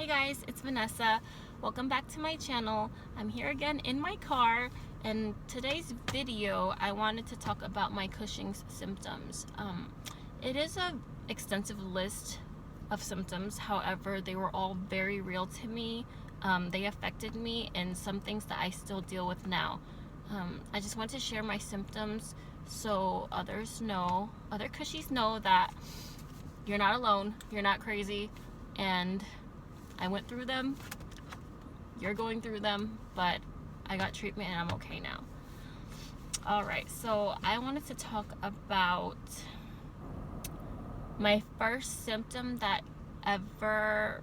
Hey guys, it's Vanessa. Welcome back to my channel. I'm here again in my car, and today's video I wanted to talk about my Cushing's symptoms. It is a extensive list of symptoms, however they were all very real to me. They affected me and some things that I still deal with now. I just want to share my symptoms so others know, other Cushies know that you're not alone, you're not crazy, and I went through them, you're going through them, but I got treatment and I'm okay now. Alright, so I wanted to talk about my first symptom that ever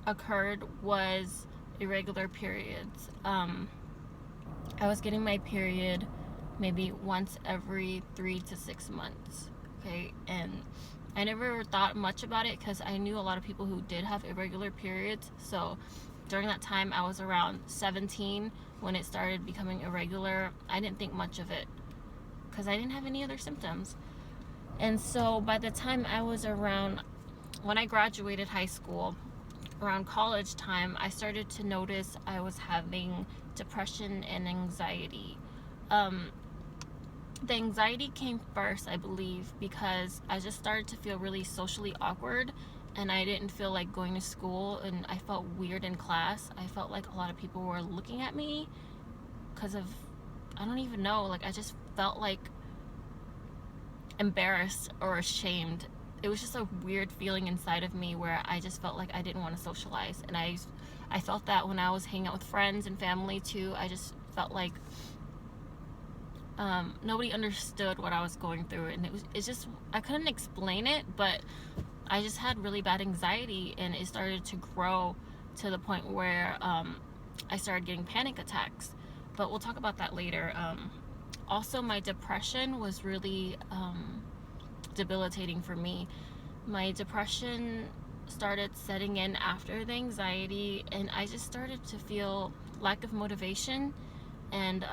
occurred was irregular periods. I was getting my period maybe once every 3 to 6 months, okay, and I never thought much about it because I knew a lot of people who did have irregular periods. So during that time, I was around 17 when it started becoming irregular. I didn't think much of it because I didn't have any other symptoms. And so by the time I was around, when I graduated high school, around college time, I started to notice I was having depression and anxiety. The anxiety came first, I believe, because I just started to feel really socially awkward, and I didn't feel like going to school, and I felt weird in class. I felt like a lot of people were looking at me because of, I don't even know, like I just felt like embarrassed or ashamed. It was just a weird feeling inside of me where I just felt like I didn't want to socialize, and I felt that when I was hanging out with friends and family too. I just felt like nobody understood what I was going through, and it's just, I couldn't explain it, but I just had really bad anxiety, and it started to grow to the point where I started getting panic attacks, but we'll talk about that later. Also, my depression was really debilitating for me. My depression started setting in after the anxiety, and I just started to feel lack of motivation and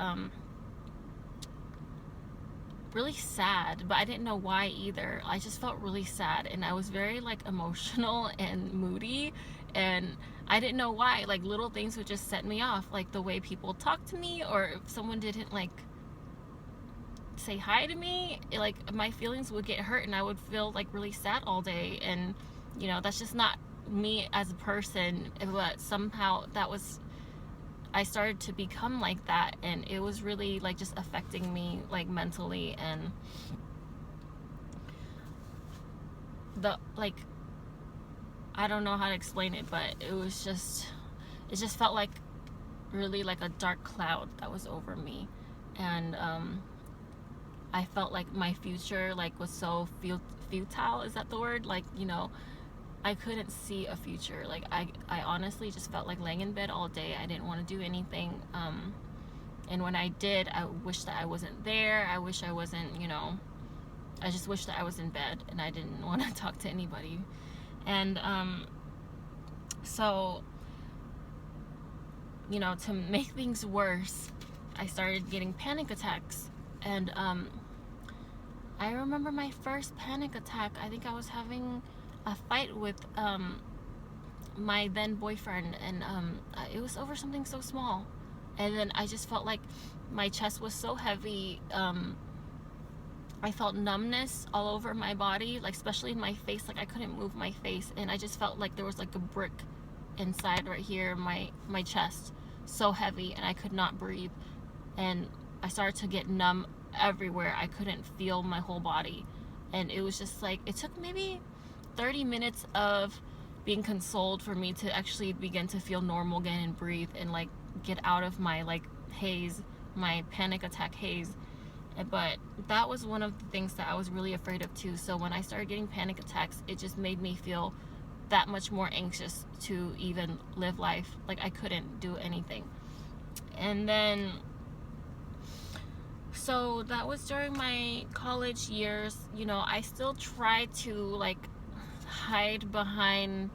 really sad, but I didn't know why either. I just felt really sad, and I was very like emotional and moody, and I didn't know why. Like little things would just set me off, like the way people talk to me, or if someone didn't like say hi to me, like my feelings would get hurt and I would feel like really sad all day. And you know, that's just not me as a person, but somehow that was, I started to become like that, and it was really like just affecting me like mentally, and I don't know how to explain it, but it just felt like really like a dark cloud that was over me. And I felt like my future like was so futile, is that the word? Like, you know, I couldn't see a future. Like I honestly just felt like laying in bed all day. I didn't want to do anything. And when I did, I wished that I wasn't there. I wish I wasn't, you know, I just wished that I was in bed and I didn't want to talk to anybody. And so, you know, to make things worse, I started getting panic attacks. And I remember my first panic attack. I think I was having a fight with my then boyfriend, and it was over something so small, and then I just felt like my chest was so heavy. I felt numbness all over my body, like especially in my face. Like I couldn't move my face, and I just felt like there was like a brick inside right here, my chest, so heavy, and I could not breathe. And I started to get numb everywhere. I couldn't feel my whole body, and it was just like, it took maybe 30 minutes of being consoled for me to actually begin to feel normal again and breathe and like get out of my like haze, my panic attack haze. But that was one of the things that I was really afraid of too. So when I started getting panic attacks, it just made me feel that much more anxious to even live life. Like I couldn't do anything. And then, so that was during my college years. You know, I still tried to like hide behind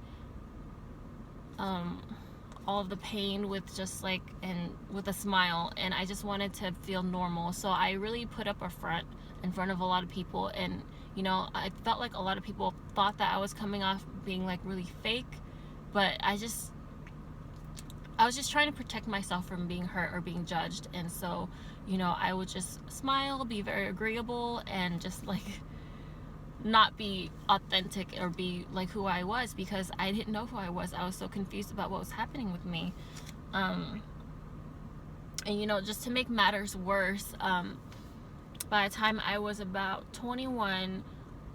all of the pain with just like, and with a smile, and I just wanted to feel normal. So I really put up a front in front of a lot of people, and you know, I felt like a lot of people thought that I was coming off being like really fake, but I was just trying to protect myself from being hurt or being judged. And so, you know, I would just smile, be very agreeable, and just like not be authentic or be like who I was, because I didn't know who I was. I was so confused about what was happening with me. And you know, just to make matters worse, by the time I was about 21,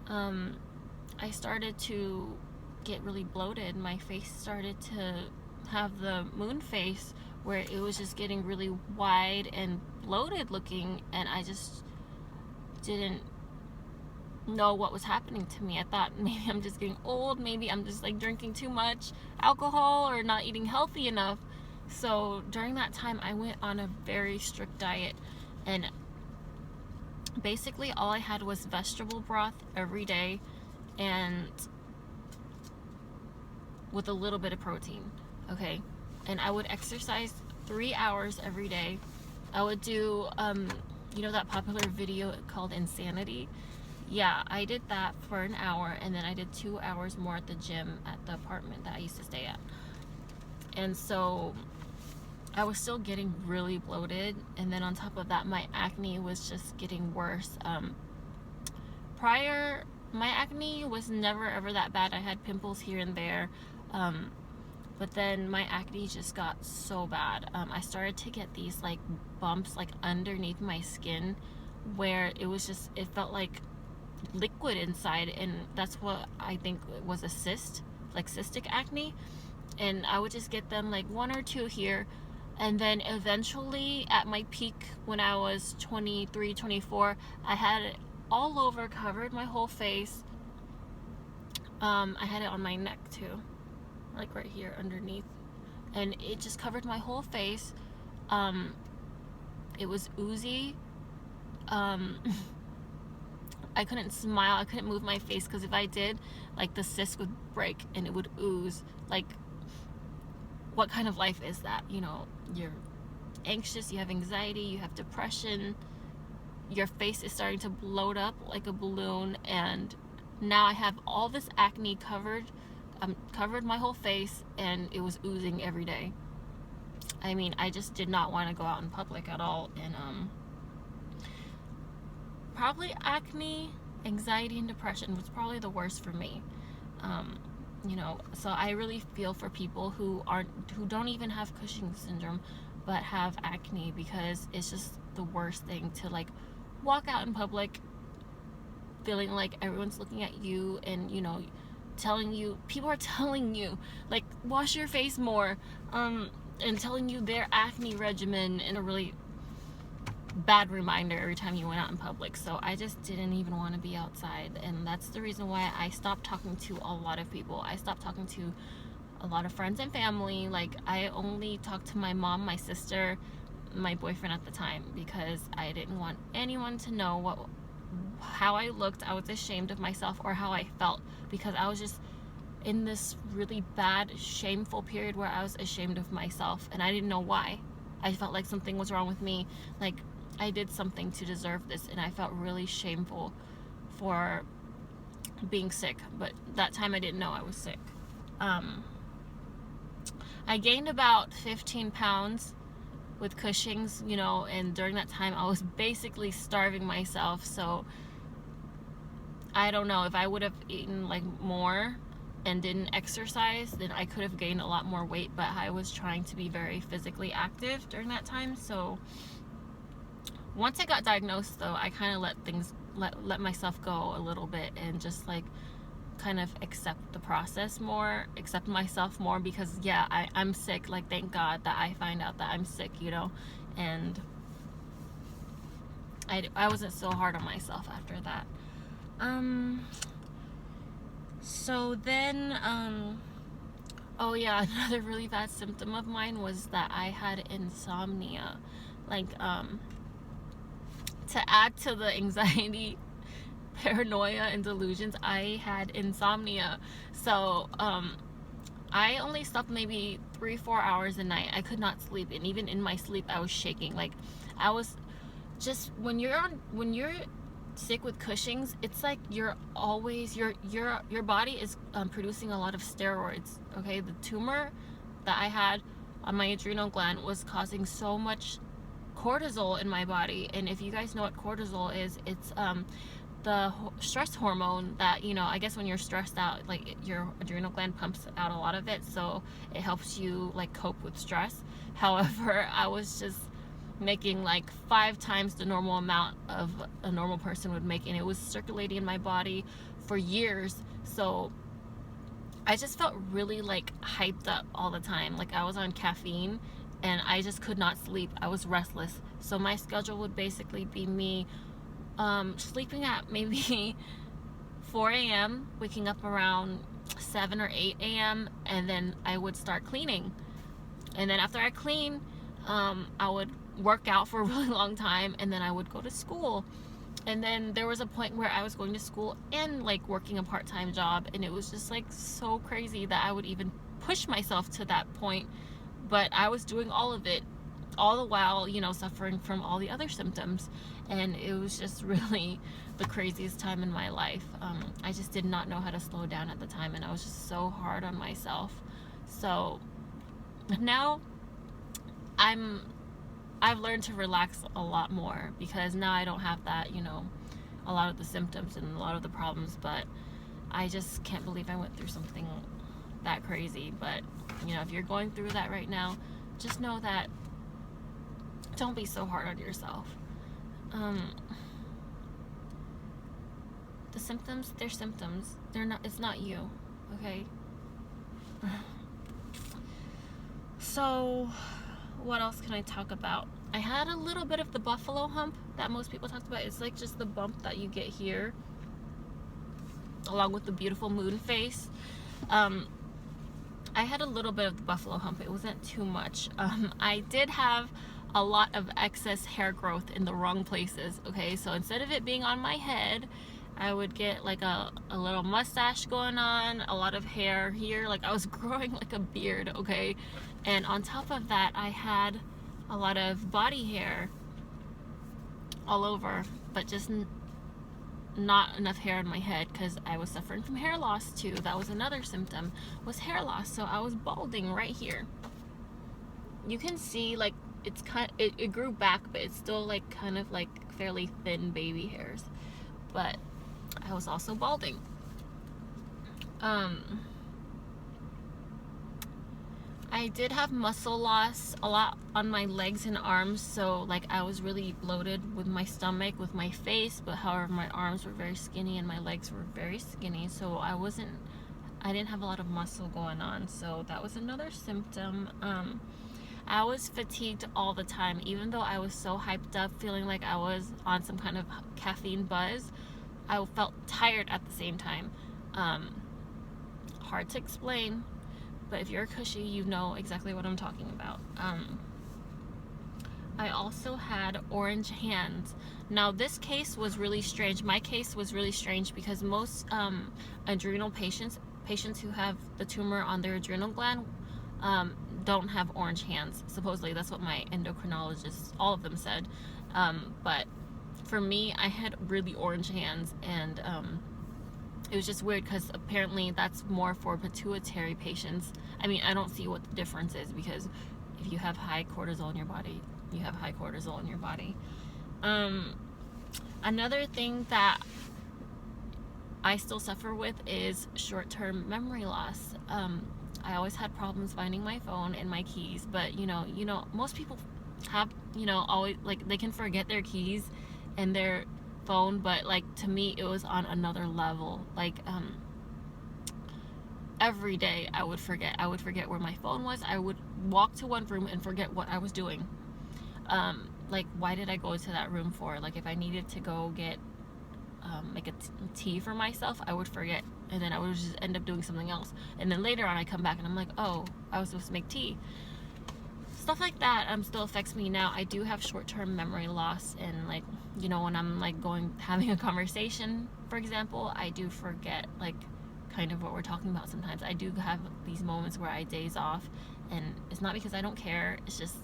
I started to get really bloated. My face started to have the moon face, where it was just getting really wide and bloated looking, and I just didn't know what was happening to me. I thought maybe I'm just getting old, maybe I'm just like drinking too much alcohol or not eating healthy enough. So during that time I went on a very strict diet, and basically all I had was vegetable broth every day and with a little bit of protein, okay? And I would exercise 3 hours every day. I would do you know that popular video called Insanity? Yeah, I did that for an hour, and then I did 2 hours more at the gym at the apartment that I used to stay at. And so I was still getting really bloated, and then on top of that, my acne was just getting worse. Prior, my acne was never ever that bad. I had pimples here and there, but then my acne just got so bad. I started to get these like bumps like underneath my skin, where it felt like liquid inside, and that's what I think was a cyst, like cystic acne. And I would just get them like 1 or 2 here, and then eventually at my peak when I was 23, 24, I had it all over, covered my whole face. I had it on my neck too, like right here underneath, and it just covered my whole face. It was oozy. I couldn't smile, I couldn't move my face, because if I did, like the cyst would break and it would ooze. Like, what kind of life is that? You know, you're anxious, you have anxiety, you have depression, your face is starting to bloat up like a balloon, and now I have all this acne covered my whole face, and it was oozing every day. I mean, I just did not want to go out in public at all. And probably acne, anxiety, and depression was probably the worst for me. You know, so I really feel for people who don't even have Cushing syndrome but have acne, because it's just the worst thing to like walk out in public feeling like everyone's looking at you, and you know, people are telling you like wash your face more, and telling you their acne regimen in a really bad reminder every time you went out in public. So I just didn't even want to be outside, and that's the reason why I stopped talking to a lot of people. I stopped talking to a lot of friends and family. Like, I only talked to my mom, my sister, my boyfriend at the time, because I didn't want anyone to know how I looked. I was ashamed of myself, or how I felt, because I was just in this really bad, shameful period where I was ashamed of myself, and I didn't know why. I felt like something was wrong with me, like I did something to deserve this, and I felt really shameful for being sick. But that time I didn't know I was sick. I gained about 15 pounds with Cushing's, you know, and during that time I was basically starving myself. So I don't know, if I would have eaten like more and didn't exercise, then I could have gained a lot more weight. But I was trying to be very physically active during that time. So once I got diagnosed, though, I kind of let myself go a little bit, and just like kind of accept the process more, accept myself more, because yeah, I'm sick. Like, thank God that I find out that I'm sick, you know. And I wasn't so hard on myself after that. So then oh yeah, another really bad symptom of mine was that I had insomnia. Like, to add to the anxiety, paranoia, and delusions, I had insomnia. So I only slept maybe 3-4 hours a night. I could not sleep, and even in my sleep I was shaking. Like, I was just, when you're sick with Cushing's, it's like you're always your body is producing a lot of steroids. Okay, the tumor that I had on my adrenal gland was causing so much cortisol in my body. And if you guys know what cortisol is, it's the stress hormone that, you know, I guess when you're stressed out, like your adrenal gland pumps out a lot of it, so it helps you like cope with stress. However, I was just making like 5 times the normal amount of a normal person would make, and it was circulating in my body for years. So I just felt really like hyped up all the time. Like I was on caffeine and I just could not sleep. I was restless. So my schedule would basically be me sleeping at maybe 4 a.m., waking up around 7 or 8 a.m., and then I would start cleaning. And then after I clean, I would work out for a really long time, and then I would go to school. And then there was a point where I was going to school and like working a part-time job, and it was just like so crazy that I would even push myself to that point. But I was doing all of it, all the while, you know, suffering from all the other symptoms. And it was just really the craziest time in my life. I just did not know how to slow down at the time, and I was just so hard on myself. So now I've learned to relax a lot more, because now I don't have that, you know, a lot of the symptoms and a lot of the problems. But I just can't believe I went through something that crazy. But, you know, if you're going through that right now, just know that don't be so hard on yourself. The symptoms, they're symptoms. They're not, it's not you, okay? So what else can I talk about? I had a little bit of the buffalo hump that most people talked about. It's like just the bump that you get here, along with the beautiful moon face. I had a little bit of the buffalo hump. It wasn't too much. I did have a lot of excess hair growth in the wrong places. Okay, so instead of it being on my head, I would get like a little mustache going on, a lot of hair here, like I was growing like a beard. Okay, and on top of that, I had a lot of body hair all over, but just not enough hair on my head, because I was suffering from hair loss too. That was another symptom, was hair loss. So I was balding right here. You can see like it's kind of, it grew back, but it's still like kind of like fairly thin baby hairs. But I was also balding. I did have muscle loss a lot on my legs and arms, so like I was really bloated with my stomach, with my face, but however my arms were very skinny and my legs were very skinny, so I didn't have a lot of muscle going on. So that was another symptom. I was fatigued all the time, even though I was so hyped up, feeling like I was on some kind of caffeine buzz. I felt tired at the same time. Hard to explain, but if you're a cushy, you know exactly what I'm talking about. I also had orange hands. Now this case was really strange. My case was really strange because most adrenal patients who have the tumor on their adrenal gland don't have orange hands. Supposedly that's what my endocrinologist, all of them said. But for me, I had really orange hands, and it was just weird because apparently that's more for pituitary patients. I mean, I don't see what the difference is, because if you have high cortisol in your body, you have high cortisol in your body. Another thing that I still suffer with is short-term memory loss. I always had problems finding my phone and my keys, but you know, most people have, you know, always like they can forget their keys and their phone, but like to me it was on another level. Like every day I would forget where my phone was. I would walk to one room and forget what I was doing. Like, why did I go to that room for? Like, if I needed to go get make a tea for myself, I would forget, and then I would just end up doing something else, and then later on I come back and I'm like, oh, I was supposed to make tea. Stuff like that still affects me now. I do have short-term memory loss, and like, you know, when I'm like having a conversation, for example, I do forget like kind of what we're talking about. Sometimes I do have these moments where I daze off, and it's not because I don't care, it's just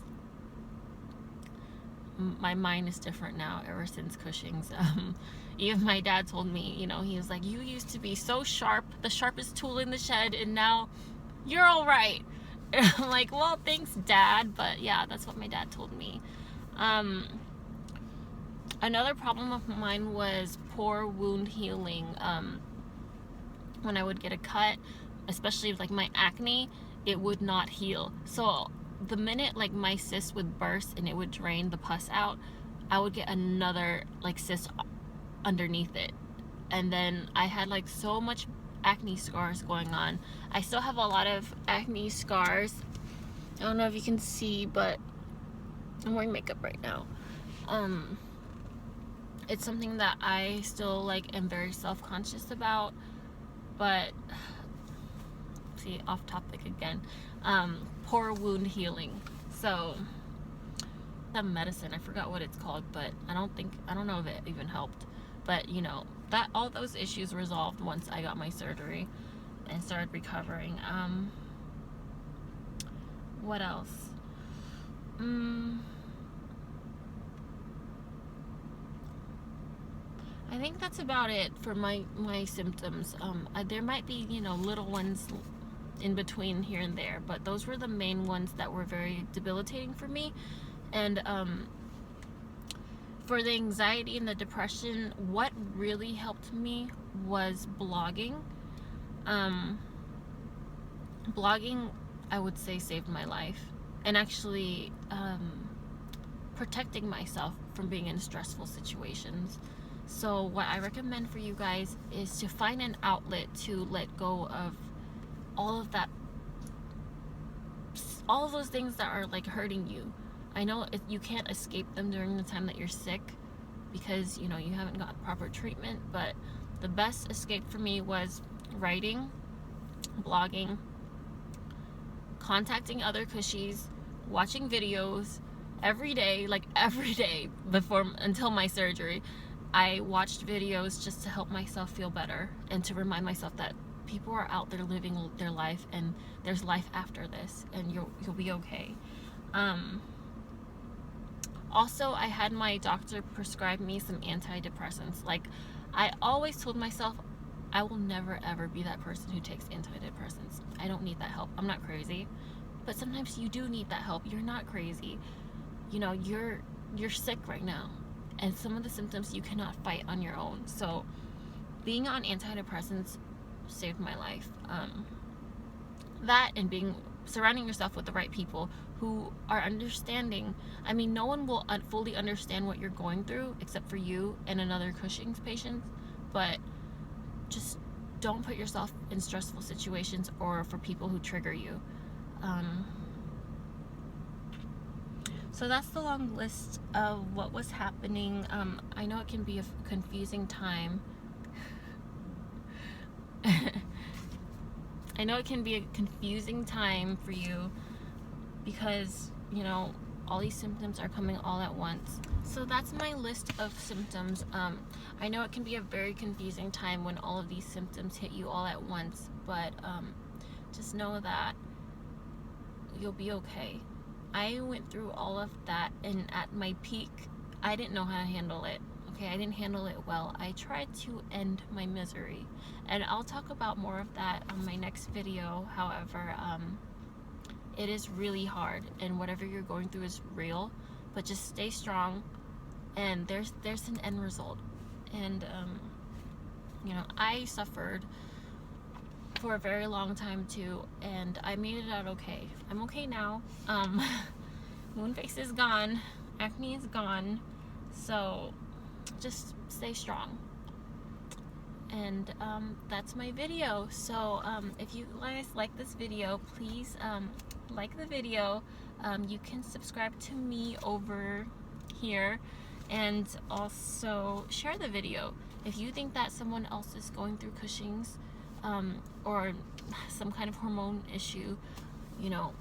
my mind is different now ever since Cushing's. Even my dad told me, you know, he was like, you used to be so sharp, the sharpest tool in the shed, and now you're all right. And I'm like, well, thanks, Dad. But yeah, that's what my dad told me. Another problem of mine was poor wound healing. When I would get a cut, especially like my acne, it would not heal. So the minute like my cyst would burst and it would drain the pus out, I would get another like cyst underneath it. And then I had like so much acne scars going on. I still have a lot of acne scars. I don't know if you can see, but I'm wearing makeup right now. It's something that I still like am very self-conscious about, but see, off topic again. Poor wound healing. So that medicine, I forgot what it's called, but I don't know if it even helped. But you know, that all those issues resolved once I got my surgery and started recovering. What else? I think that's about it for my symptoms. There might be, you know, little ones in between here and there, but those were the main ones that were very debilitating for me. And for the anxiety and the depression, what really helped me was blogging. Blogging, I would say, saved my life, and actually protecting myself from being in stressful situations. So what I recommend for you guys is to find an outlet to let go of all of that, all of those things that are like hurting you. I know you can't escape them during the time that you're sick because, you know, you haven't got proper treatment, but the best escape for me was writing, blogging, contacting other cushies, watching videos every day, like every day until my surgery. I watched videos just to help myself feel better and to remind myself that people are out there living their life and there's life after this and you'll be okay. Also, I had my doctor prescribe me some antidepressants. Like, I always told myself I will never ever be that person who takes antidepressants. I don't need that help. I'm not crazy. But sometimes you do need that help. You're not crazy. You know, you're sick right now. And some of the symptoms you cannot fight on your own. So being on antidepressants saved my life. That and surrounding yourself with the right people who are understanding. I mean, no one will fully understand what you're going through except for you and another Cushing's patient. But just don't put yourself in stressful situations or for people who trigger you. So that's the long list of what was happening. I know it can be a confusing time. I know it can be a confusing time for you because, you know, all these symptoms are coming all at once. So that's my list of symptoms. I know it can be a very confusing time when all of these symptoms hit you all at once, but just know that you'll be okay. I went through all of that, and at my peak, I didn't know how to handle it. Okay, I didn't handle it well. I tried to end my misery, and I'll talk about more of that on my next video. However, it is really hard, and whatever you're going through is real, but just stay strong, and there's an end result. And you know, I suffered for a very long time too, and I made it out okay. I'm okay now. Moonface is gone, acne is gone, so just stay strong. And that's my video. So if you guys like this video, please like the video. You can subscribe to me over here, and also share the video if you think that someone else is going through Cushing's or some kind of hormone issue. You know,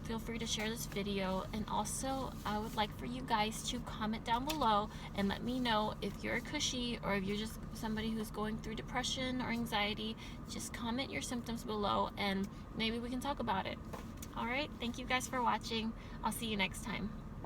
feel free to share this video. And also, I would like for you guys to comment down below and let me know if you're a cushy or if you're just somebody who's going through depression or anxiety. Just comment your symptoms below and maybe we can talk about it. Alright, thank you guys for watching. I'll see you next time.